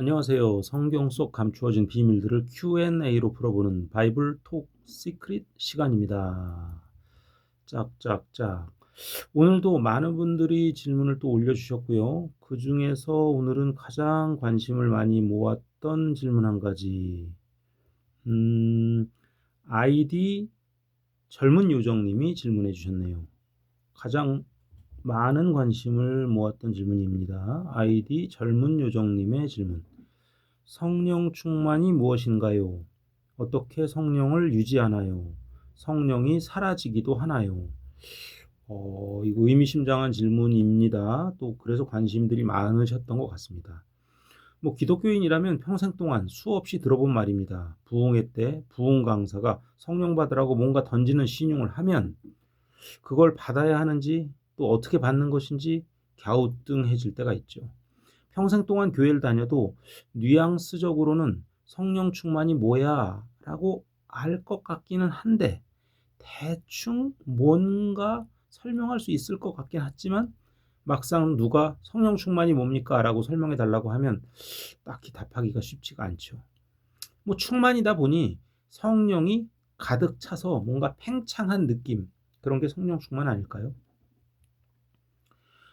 안녕하세요. 성경 속 감추어진 비밀들을 Q&A로 풀어보는 바이블 톡 시크릿 시간입니다. 짝짝짝. 오늘도 많은 분들이 질문을 또 올려주셨고요. 그 중에서 오늘은 가장 관심을 많이 모았던 질문 한 가지. 아이디 젊은 요정님이 질문해 주셨네요. 가장 많은 관심을 모았던 질문입니다. 아이디 젊은 요정님의 질문. 성령 충만이 무엇인가요? 어떻게 성령을 유지하나요? 성령이 사라지기도 하나요? 이거 의미심장한 질문입니다. 또 그래서 관심들이 많으셨던 것 같습니다. 기독교인이라면 평생 동안 수없이 들어본 말입니다. 부흥회 때 부흥 강사가 성령 받으라고 뭔가 던지는 신용을 하면 그걸 받아야 하는지 또 어떻게 받는 것인지 갸우뚱해질 때가 있죠. 평생 동안 교회를 다녀도 뉘앙스적으로는 성령 충만이 뭐야 라고 알 것 같기는 한데 대충 뭔가 설명할 수 있을 것 같긴 하지만 막상 누가 성령 충만이 뭡니까 라고 설명해 달라고 하면 딱히 답하기가 쉽지가 않죠. 충만이다 보니 성령이 가득 차서 뭔가 팽창한 느낌, 그런 게 성령 충만 아닐까요?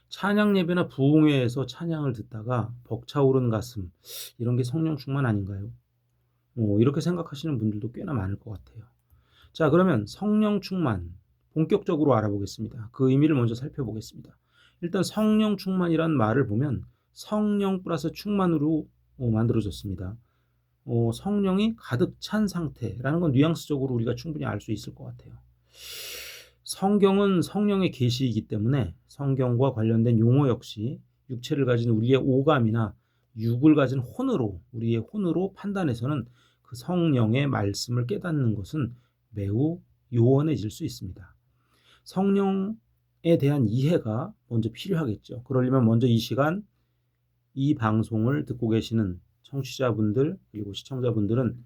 찬양 예배나 부흥회에서 찬양을 듣다가 벅차오른 가슴, 이런 게 성령 충만 아닌가요? 이렇게 생각하시는 분들도 꽤나 많을 것 같아요. 자, 그러면 성령 충만 본격적으로 알아보겠습니다. 그 의미를 먼저 살펴보겠습니다. 일단 성령 충만이란 말을 보면 성령 플러스 충만으로 만들어졌습니다. 성령이 가득 찬 상태라는 건 뉘앙스적으로 우리가 충분히 알 수 있을 것 같아요. 성경은 성령의 계시이기 때문에 성경과 관련된 용어 역시 육체를 가진 우리의 오감이나 육을 가진 혼으로, 우리의 혼으로 판단해서는 그 성령의 말씀을 깨닫는 것은 매우 요원해질 수 있습니다. 성령에 대한 이해가 먼저 필요하겠죠. 그러려면 먼저 이 시간 이 방송을 듣고 계시는 청취자분들 그리고 시청자분들은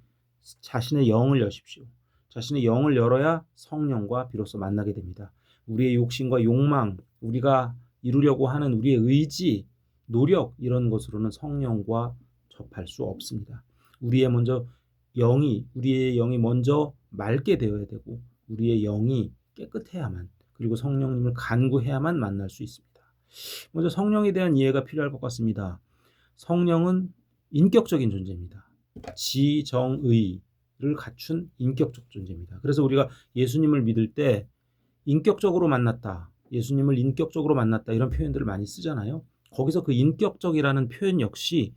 자신의 영을 여십시오. 자신의 영을 열어야 성령과 비로소 만나게 됩니다. 우리의 욕심과 욕망, 우리가 이루려고 하는 우리의 의지, 노력 이런 것으로는 성령과 접할 수 없습니다. 우리의 영이 먼저 맑게 되어야 되고 우리의 영이 깨끗해야만, 그리고 성령님을 간구해야만 만날 수 있습니다. 먼저 성령에 대한 이해가 필요할 것 같습니다. 성령은 인격적인 존재입니다. 지정의를 갖춘 인격적 존재입니다. 그래서 우리가 예수님을 믿을 때 인격적으로 만났다, 예수님을 인격적으로 만났다 이런 표현들을 많이 쓰잖아요. 거기서 그 인격적이라는 표현 역시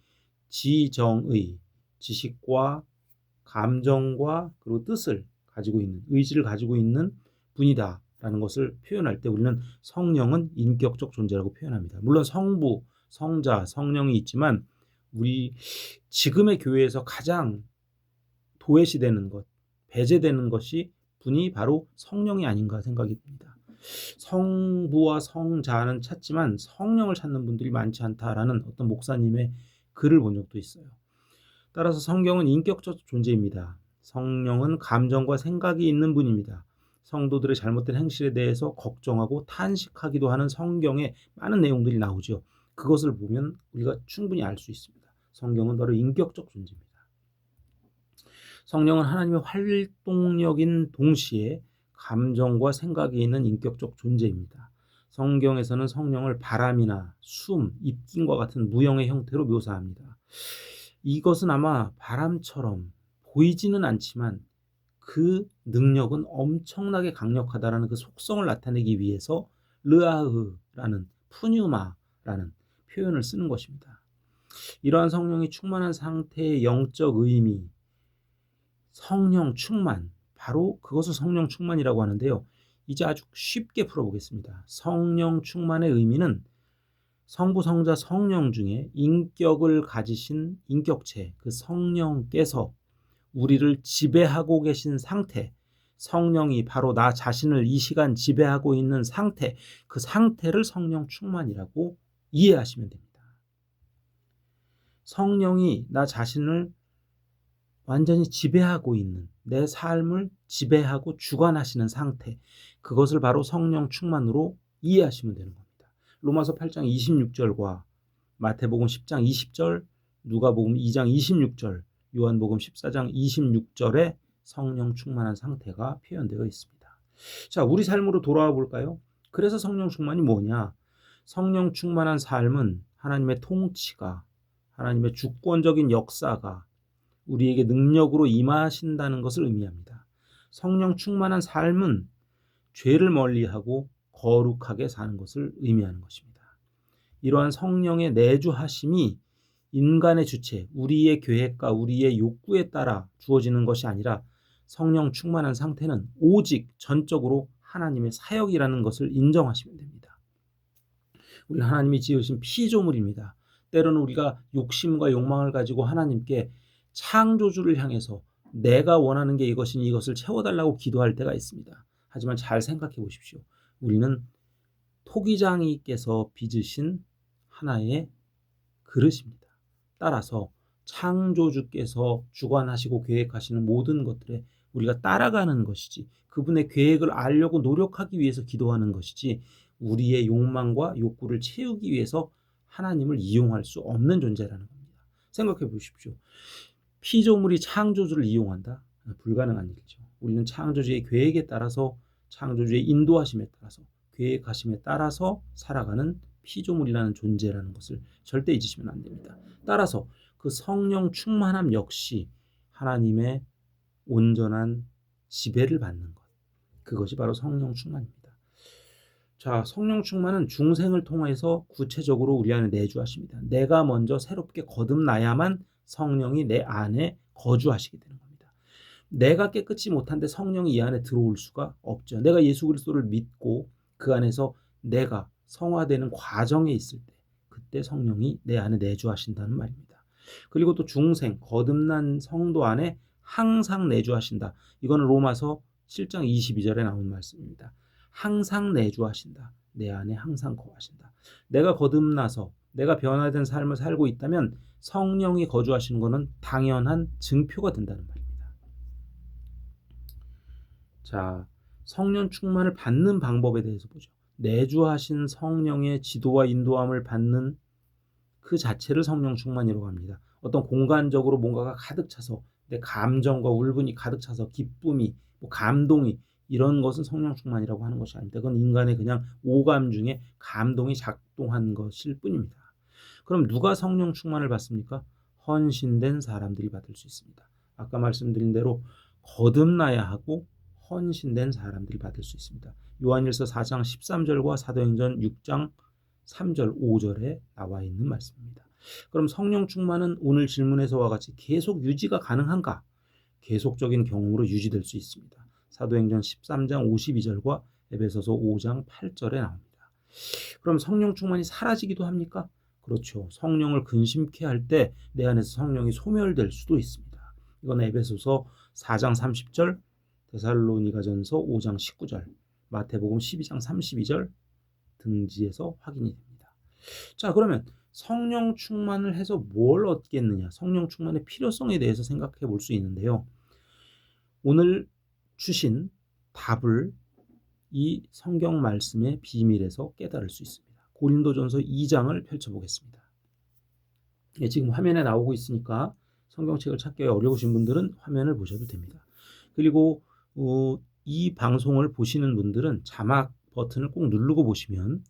지정의, 지식과 감정과 그리고 뜻을 가지고 있는, 의지를 가지고 있는 분이다라는 것을 표현할 때 우리는 성령은 인격적 존재라고 표현합니다. 물론 성부, 성자, 성령이 있지만 우리 지금의 교회에서 가장 도외시되는 것, 배제되는 것이 분이 바로 성령이 아닌가 생각이 듭니다. 성부와 성자는 찾지만 성령을 찾는 분들이 많지 않다라는 어떤 목사님의 글을 본 적도 있어요. 따라서 성경은 인격적 존재입니다. 성령은 감정과 생각이 있는 분입니다. 성도들의 잘못된 행실에 대해서 걱정하고 탄식하기도 하는 성경에 많은 내용들이 나오죠. 그것을 보면 우리가 충분히 알 수 있습니다. 성경은 바로 인격적 존재입니다. 성령은 하나님의 활동력인 동시에 감정과 생각이 있는 인격적 존재입니다. 성경에서는 성령을 바람이나 숨, 입김과 같은 무형의 형태로 묘사합니다. 이것은 아마 바람처럼 보이지는 않지만 그 능력은 엄청나게 강력하다라는 그 속성을 나타내기 위해서 르아흐라는 푸뉴마라는 표현을 쓰는 것입니다. 이러한 성령이 충만한 상태의 영적 의미, 성령 충만, 바로 그것을 성령 충만이라고 하는데요. 이제 아주 쉽게 풀어보겠습니다. 성령 충만의 의미는 성부, 성자, 성령 중에 인격을 가지신 인격체, 그 성령께서 우리를 지배하고 계신 상태, 성령이 바로 나 자신을 이 시간 지배하고 있는 상태, 그 상태를 성령 충만이라고 이해하시면 됩니다. 성령이 나 자신을 완전히 지배하고 있는, 내 삶을 지배하고 주관하시는 상태, 그것을 바로 성령 충만으로 이해하시면 되는 겁니다. 로마서 8장 26절과 마태복음 10장 20절, 누가복음 2장 26절, 요한복음 14장 26절에 성령 충만한 상태가 표현되어 있습니다. 자, 우리 삶으로 돌아와 볼까요? 그래서 성령 충만이 뭐냐? 성령 충만한 삶은 하나님의 통치가, 하나님의 주권적인 역사가 우리에게 능력으로 임하신다는 것을 의미합니다. 성령 충만한 삶은 죄를 멀리하고 거룩하게 사는 것을 의미하는 것입니다. 이러한 성령의 내주하심이 인간의 주체, 우리의 계획과 우리의 욕구에 따라 주어지는 것이 아니라 성령 충만한 상태는 오직 전적으로 하나님의 사역이라는 것을 인정하시면 됩니다. 우리 하나님이 지으신 피조물입니다. 때로는 우리가 욕심과 욕망을 가지고 하나님께 창조주를 향해서 내가 원하는 게 이것이니 이것을 채워달라고 기도할 때가 있습니다. 하지만 잘 생각해 보십시오. 우리는 토기장이께서 빚으신 하나의 그릇입니다. 따라서 창조주께서 주관하시고 계획하시는 모든 것들에 우리가 따라가는 것이지, 그분의 계획을 알려고 노력하기 위해서 기도하는 것이지, 우리의 욕망과 욕구를 채우기 위해서 하나님을 이용할 수 없는 존재라는 겁니다. 생각해 보십시오. 피조물이 창조주를 이용한다? 불가능한 일이죠. 우리는 창조주의 계획에 따라서, 창조주의 인도하심에 따라서, 계획하심에 따라서 살아가는 피조물이라는 존재라는 것을 절대 잊으시면 안 됩니다. 따라서 그 성령 충만함 역시 하나님의 온전한 지배를 받는 것, 그것이 바로 성령 충만입니다. 자, 성령 충만은 중생을 통해서 구체적으로 우리 안에 내주하십니다. 내가 먼저 새롭게 거듭나야만 성령이 내 안에 거주하시게 되는 겁니다. 내가 깨끗이 못한데 성령이 이 안에 들어올 수가 없죠. 내가 예수 그리스도를 믿고 그 안에서 내가 성화되는 과정에 있을 때, 그때 성령이 내 안에 내주하신다는 말입니다. 그리고 또 중생, 거듭난 성도 안에 항상 내주하신다. 이거는 로마서 7장 22절에 나온 말씀입니다. 항상 내주하신다. 내 안에 항상 거하신다. 내가 거듭나서 내가 변화된 삶을 살고 있다면 성령이 거주하시는 것은 당연한 증표가 된다는 말입니다. 자, 성령 충만을 받는 방법에 대해서 보죠. 내주하신 성령의 지도와 인도함을 받는 그 자체를 성령 충만이라고 합니다. 어떤 공간적으로 뭔가가 가득 차서 내 감정과 울분이 가득 차서 기쁨이, 감동이, 이런 것은 성령 충만이라고 하는 것이 아닙니다. 그건 인간의 그냥 오감 중에 감동이 작동한 것일 뿐입니다. 그럼 누가 성령 충만을 받습니까? 헌신된 사람들이 받을 수 있습니다. 아까 말씀드린 대로 거듭나야 하고 헌신된 사람들이 받을 수 있습니다. 요한일서 4장 13절과 사도행전 6장 3절 5절에 나와 있는 말씀입니다. 그럼 성령 충만은 오늘 질문에서와 같이 계속 유지가 가능한가? 계속적인 경험으로 유지될 수 있습니다. 사도행전 13장 52절과 에베소서 5장 8절에 나옵니다. 그럼 성령 충만이 사라지기도 합니까? 그렇죠. 성령을 근심케 할 때 내 안에서 성령이 소멸될 수도 있습니다. 이건 에베소서 4장 30절, 데살로니가전서 5장 19절, 마태복음 12장 32절 등지에서 확인이 됩니다. 자, 그러면 성령 충만을 해서 뭘 얻겠느냐? 성령 충만의 필요성에 대해서 생각해 볼 수 있는데요. 오늘 주신 답을 이 성경 말씀의 비밀에서 깨달을 수 있습니다. 고린도전서 2장을 펼쳐보겠습니다. 예, 지금 화면에 나오고 있으니까 성경책을 찾기 어려우신 분들은 화면을 보셔도 됩니다. 그리고 이 방송을 보시는 분들은 자막 버튼을 꼭 누르고 보시면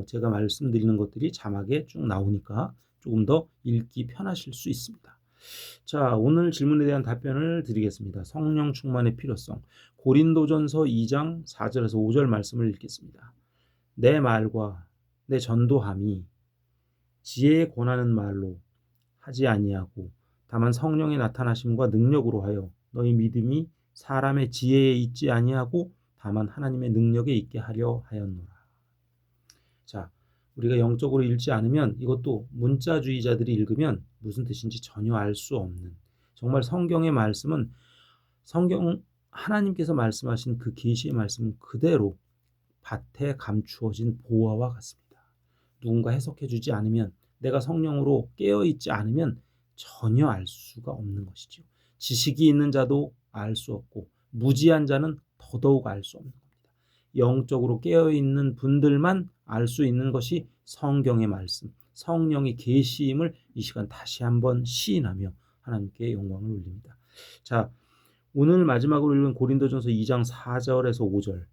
제가 말씀드리는 것들이 자막에 쭉 나오니까 조금 더 읽기 편하실 수 있습니다. 자, 오늘 질문에 대한 답변을 드리겠습니다. 성령 충만의 필요성. 고린도전서 2장 4절에서 5절 말씀을 읽겠습니다. 내 말과 내 전도함이 지혜에 권하는 말로 하지 아니하고 다만 성령의 나타나심과 능력으로 하여 너희 믿음이 사람의 지혜에 있지 아니하고 다만 하나님의 능력에 있게 하려 하였노라. 자, 우리가 영적으로 읽지 않으면, 이것도 문자주의자들이 읽으면 무슨 뜻인지 전혀 알 수 없는, 정말 성경의 말씀은 성경 하나님께서 말씀하신 그 계시의 말씀은 그대로 밭에 감추어진 보화와 같습니다. 누군가 해석해 주지 않으면, 내가 성령으로 깨어있지 않으면 전혀 알 수가 없는 것이죠. 지식이 있는 자도 알 수 없고 무지한 자는 더더욱 알 수 없는 겁니다. 영적으로 깨어있는 분들만 알 수 있는 것이 성경의 말씀, 성령의 계시임을 이 시간 다시 한번 시인하며 하나님께 영광을 올립니다. 자, 오늘 마지막으로 읽은 고린도전서 2장 4절에서 5절,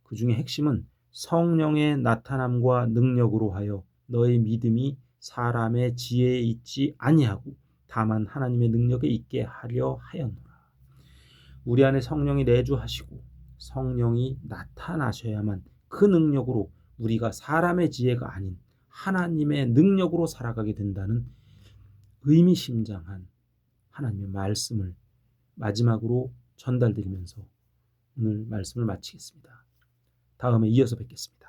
그 중에 핵심은 성령의 나타남과 능력으로 하여 너의 믿음이 사람의 지혜에 있지 아니하고 다만 하나님의 능력에 있게 하려 하였노라. 우리 안에 성령이 내주하시고 성령이 나타나셔야만 그 능력으로 우리가 사람의 지혜가 아닌 하나님의 능력으로 살아가게 된다는 의미심장한 하나님의 말씀을 마지막으로 전달드리면서 오늘 말씀을 마치겠습니다. 다음에 이어서 뵙겠습니다.